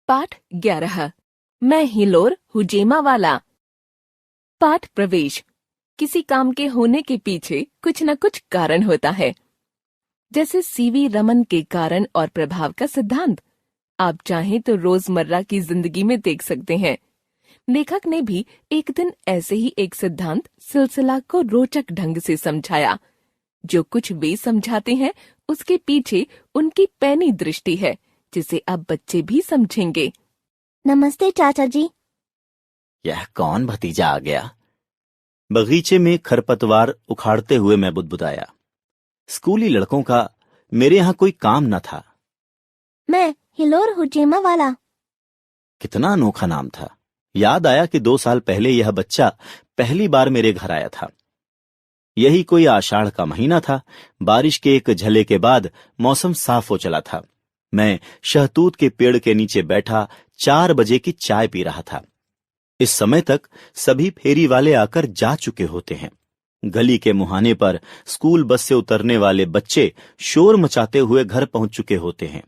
पाठ 11। मैं हिलोर हुजेमा वाला। पाठ प्रवेश। किसी काम के होने के पीछे कुछ न कुछ कारण होता है, जैसे सीवी रमन के कारण और प्रभाव का सिद्धांत आप चाहें तो रोजमर्रा की जिंदगी में देख सकते हैं। लेखक ने भी एक दिन ऐसे ही एक सिद्धांत सिलसिला को रोचक ढंग से समझाया। जो कुछ वे समझाते हैं उसके पीछे उनकी पैनी दृष्टि है, जिसे अब बच्चे भी समझेंगे। नमस्ते चाचा जी। यह कौन भतीजा आ गया? बगीचे में खरपतवार उखाड़ते हुए मैं बुदबुदाया। स्कूली लड़कों का मेरे यहाँ कोई काम न था। मैं हिलोर हुजेमा वाला। कितना अनोखा नाम था। याद आया कि 2 साल पहले यह बच्चा पहली बार मेरे घर आया था। यही कोई आषाढ़ का महीना था। बारिश के एक झले के बाद मौसम साफ हो चला था। मैं शहतूत के पेड़ के नीचे बैठा 4 बजे की चाय पी रहा था। इस समय तक सभी फेरी वाले आकर जा चुके होते हैं। गली के मुहाने पर स्कूल बस से उतरने वाले बच्चे शोर मचाते हुए घर पहुंच चुके होते हैं।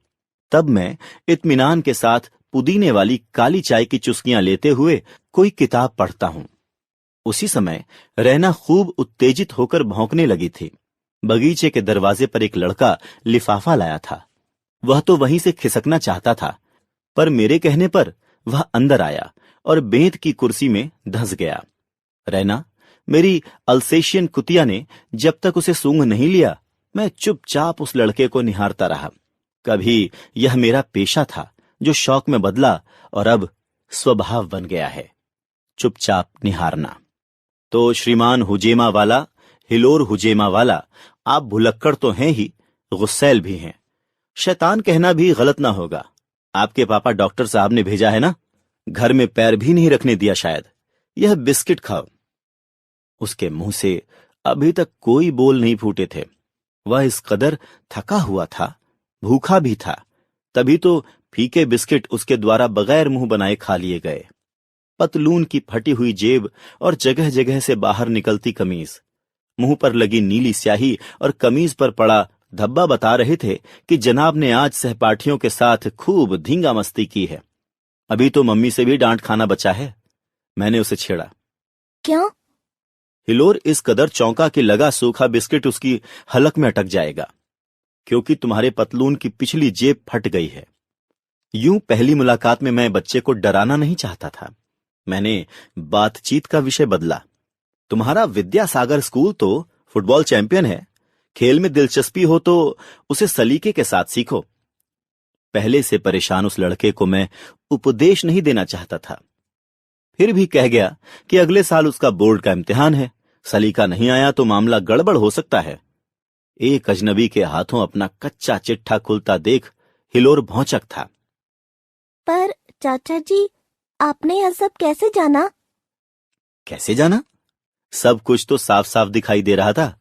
तब मैं इत्मीनान के साथ पुदीने वाली काली चाय की चुस्कियां लेते हुए कोई किताब पढ़ता हूं। उसी समय रैना खूब उत्तेजित होकर भौंकने लगी थी। बगीचे के दरवाजे पर एक लड़का लिफाफा लाया था। वह तो वहीं से खिसकना चाहता था, पर मेरे कहने पर वह अंदर आया और बेंत की कुर्सी में धंस गया। रैना, मेरी अल्सेशियन कुतिया ने जब तक उसे सूंघ नहीं लिया, मैं चुपचाप उस लड़के को निहारता रहा। कभी यह मेरा पेशा था जो शौक में बदला और अब स्वभाव बन गया है, चुपचाप निहारना। तो श्रीमान हुजेमा वाला, हिलोर हुजेमा वाला, आप भुलक्कड़ तो हैं ही, गुस्सैल भी हैं। शैतान कहना भी गलत ना होगा। आपके पापा डॉक्टर साहब ने भेजा है ना? घर में पैर भी नहीं रखने दिया शायद। यह बिस्किट खाओ। उसके मुंह से अभी तक कोई बोल नहीं फूटे थे। वह इस कदर थका हुआ था, भूखा भी था। तभी तो फीके बिस्किट उसके द्वारा बगैर मुंह बनाए खा लिए गए। पतलून की फटी हुई जेब और जगह जगह से बाहर निकलती कमीज, मुंह पर लगी नीली स्याही और कमीज पर पड़ा धब्बा बता रहे थे कि जनाब ने आज सहपाठियों के साथ खूब धींगा मस्ती की है। अभी तो मम्मी से भी डांट खाना बचा है। मैंने उसे छेड़ा। क्यों? हिलोर इस कदर चौंका कि लगा सूखा बिस्किट उसकी हलक में अटक जाएगा। क्योंकि तुम्हारे पतलून की पिछली जेब फट गई है। यूं पहली मुलाकात में मैं बच्चे को डराना नहीं चाहता था। मैंने बातचीत का विषय बदला। तुम्हारा विद्यासागर स्कूल तो फुटबॉल चैंपियन है। खेल में दिलचस्पी हो तो उसे सलीके के साथ सीखो। पहले से परेशान उस लड़के को मैं उपदेश नहीं देना चाहता था। फिर भी कह गया कि अगले साल उसका बोर्ड का इम्तिहान है। सलीका नहीं आया तो मामला गड़बड़ हो सकता है। एक अजनबी के हाथों अपना कच्चा चिट्ठा खुलता देख हिलोर भौचक था। पर चाचा जी, आपने यह सब कैसे जाना? कैसे जाना? सब कुछ तो साफ साफ दिखाई दे रहा था।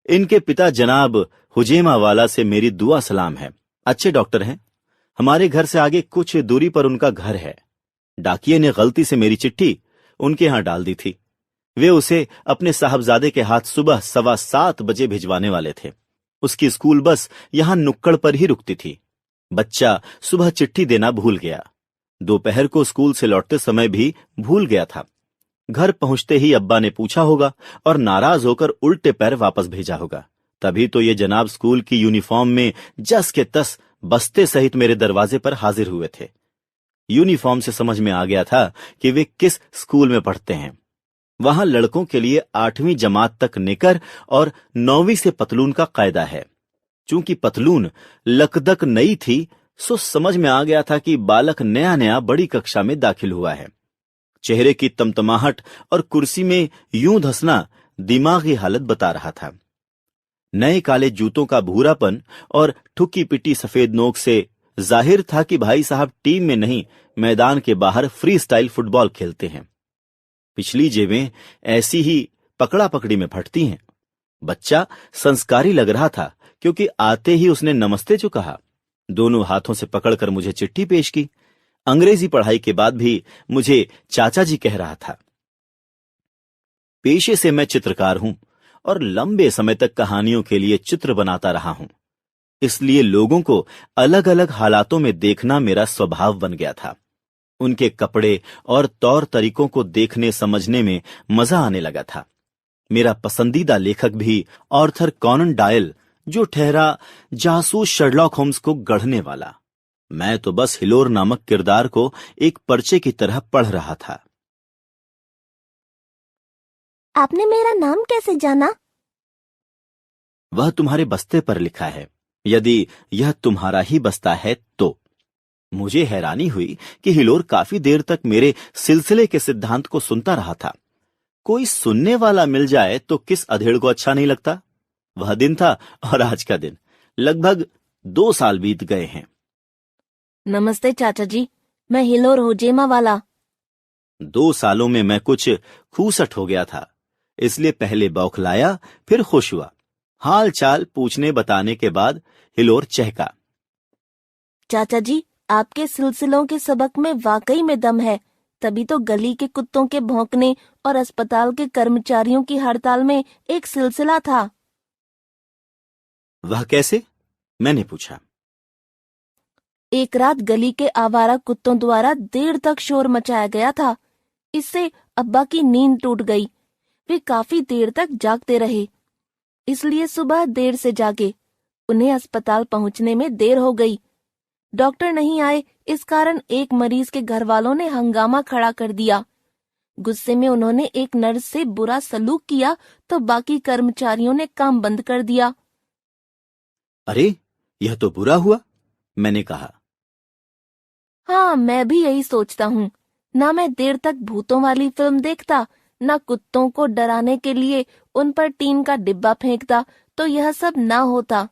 इनके पिता जनाब हुजेमा वाला से मेरी दुआ सलाम है। अच्छे डॉक्टर हैं। हमारे घर से आगे कुछ दूरी पर उनका घर है। डाकिये ने गलती से मेरी चिट्ठी उनके यहां डाल दी थी। वे उसे अपने साहबजादे के हाथ सुबह 7:15 बजे भिजवाने वाले थे। उसकी स्कूल बस यहां नुक्कड़ पर ही रुकती थी। बच्चा सुबह चिट्ठी देना भूल गया। दोपहर को स्कूल से लौटते समय भी भूल गया था। घर पहुंचते ही अब्बा ने पूछा होगा और नाराज होकर उल्टे पैर वापस भेजा होगा। तभी तो ये जनाब स्कूल की यूनिफॉर्म में जस के तस बस्ते सहित मेरे दरवाजे पर हाजिर हुए थे। यूनिफॉर्म से समझ में आ गया था कि वे किस स्कूल में पढ़ते हैं। वहां लड़कों के लिए 8वीं जमात तक निकर और 9वीं से पतलून का कायदा है। चूंकि पतलून लकदक नई थी, सो समझ में आ गया था कि बालक नया नया बड़ी कक्षा में दाखिल हुआ है। चेहरे की तमतमाहट और कुर्सी में यूं धंसना दिमागी हालत बता रहा था। नए काले जूतों का भूरापन और ठुकी पिटी सफेद नोक से जाहिर था कि भाई साहब टीम में नहीं, मैदान के बाहर फ्री स्टाइल फुटबॉल खेलते हैं। पिछली जेबें ऐसी ही पकड़ा पकड़ी में फटती हैं। बच्चा संस्कारी लग रहा था क्योंकि आते ही उसने नमस्ते जो कहा। दोनों हाथों से पकड़कर मुझे चिट्ठी पेश की। अंग्रेजी पढ़ाई के बाद भी मुझे चाचा जी कह रहा था। पेशे से मैं चित्रकार हूं और लंबे समय तक कहानियों के लिए चित्र बनाता रहा हूं। इसलिए लोगों को अलग अलग हालातों में देखना मेरा स्वभाव बन गया था। उनके कपड़े और तौर तरीकों को देखने समझने में मजा आने लगा था। मेरा पसंदीदा लेखक भी आर्थर कॉनन डॉयल, जो ठहरा जासूस शर्लॉक होम्स को गढ़ने वाला। मैं तो बस हिलोर नामक किरदार को एक पर्चे की तरह पढ़ रहा था। आपने मेरा नाम कैसे जाना? वह तुम्हारे बस्ते पर लिखा है, यदि यह तुम्हारा ही बस्ता है तो। मुझे हैरानी हुई कि हिलोर काफी देर तक मेरे सिलसिले के सिद्धांत को सुनता रहा था। कोई सुनने वाला मिल जाए तो किस अधेड़ को अच्छा नहीं लगता। वह दिन था और आज का दिन, लगभग 2 साल बीत गए हैं। नमस्ते चाचा जी, मैं हिलोर हुजेमा वाला। 2 सालों में मैं कुछ खूसट हो गया था, इसलिए पहले बौखलाया, फिर खुश हुआ। हाल चाल पूछने बताने के बाद हिलोर चहका। चाचा जी, आपके सिलसिलों के सबक में वाकई में दम है। तभी तो गली के कुत्तों के भौंकने और अस्पताल के कर्मचारियों की हड़ताल में एक सिलसिला था। वह कैसे? मैंने पूछा। एक रात गली के आवारा कुत्तों द्वारा देर तक शोर मचाया गया था। इससे अब्बा की नींद टूट गई। वे काफी देर तक जागते रहे, इसलिए सुबह देर से जागे। उन्हें अस्पताल पहुंचने में देर हो गई। डॉक्टर नहीं आए, इस कारण एक मरीज के घर वालों ने हंगामा खड़ा कर दिया। गुस्से में उन्होंने एक नर्स से बुरा सलूक किया तो बाकी कर्मचारियों ने काम बंद कर दिया। अरे, यह तो बुरा हुआ, मैंने कहा। हाँ, मैं भी यही सोचता हूँ। ना मैं देर तक भूतों वाली फिल्म देखता, ना कुत्तों को डराने के लिए उन पर टीन का डिब्बा फेंकता, तो यह सब ना होता।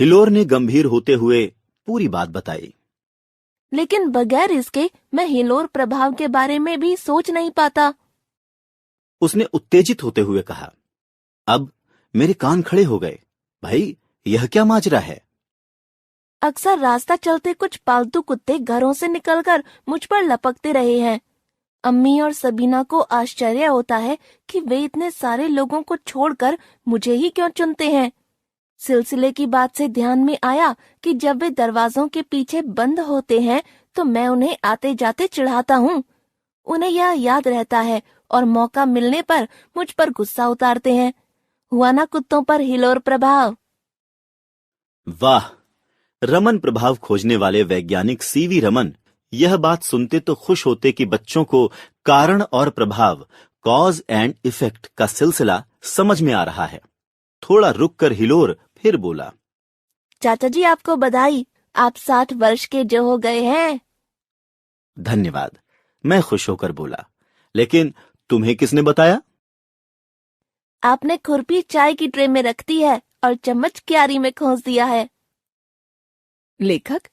हिलोर ने गंभीर होते हुए पूरी बात बताई। लेकिन बगैर इसके मैं हिलोर प्रभाव के बारे में भी सोच नहीं पाता। उसने उत्तेजित होते हुए कहा। अब मेरे कान खड़े हो गए। भाई, यह क्या माजरा है? अक्सर रास्ता चलते कुछ पालतू कुत्ते घरों से निकलकर मुझ पर लपकते रहे हैं। अम्मी और सबीना को आश्चर्य होता है कि वे इतने सारे लोगों को छोड़कर मुझे ही क्यों चुनते हैं। सिलसिले की बात से ध्यान में आया कि जब वे दरवाजों के पीछे बंद होते हैं तो मैं उन्हें आते जाते चिढ़ाता हूँ। उन्हें यह याद रहता है और मौका मिलने पर मुझ पर गुस्सा उतारते हैं। हुआ ना कुत्तों पर हिलोर प्रभाव। वाह! रमन प्रभाव खोजने वाले वैज्ञानिक सीवी रमन यह बात सुनते तो खुश होते कि बच्चों को कारण और प्रभाव, कॉज एंड इफेक्ट का सिलसिला समझ में आ रहा है। थोड़ा रुककर हिलोर फिर बोला। चाचा जी, आपको बधाई, आप 60 वर्ष के जो हो गए हैं। धन्यवाद, मैं खुश होकर बोला। लेकिन तुम्हें किसने बताया? आपने खुरपी चाय की ट्रे में रख दी है और चम्मच क्यारी में खोस दिया है। लेखक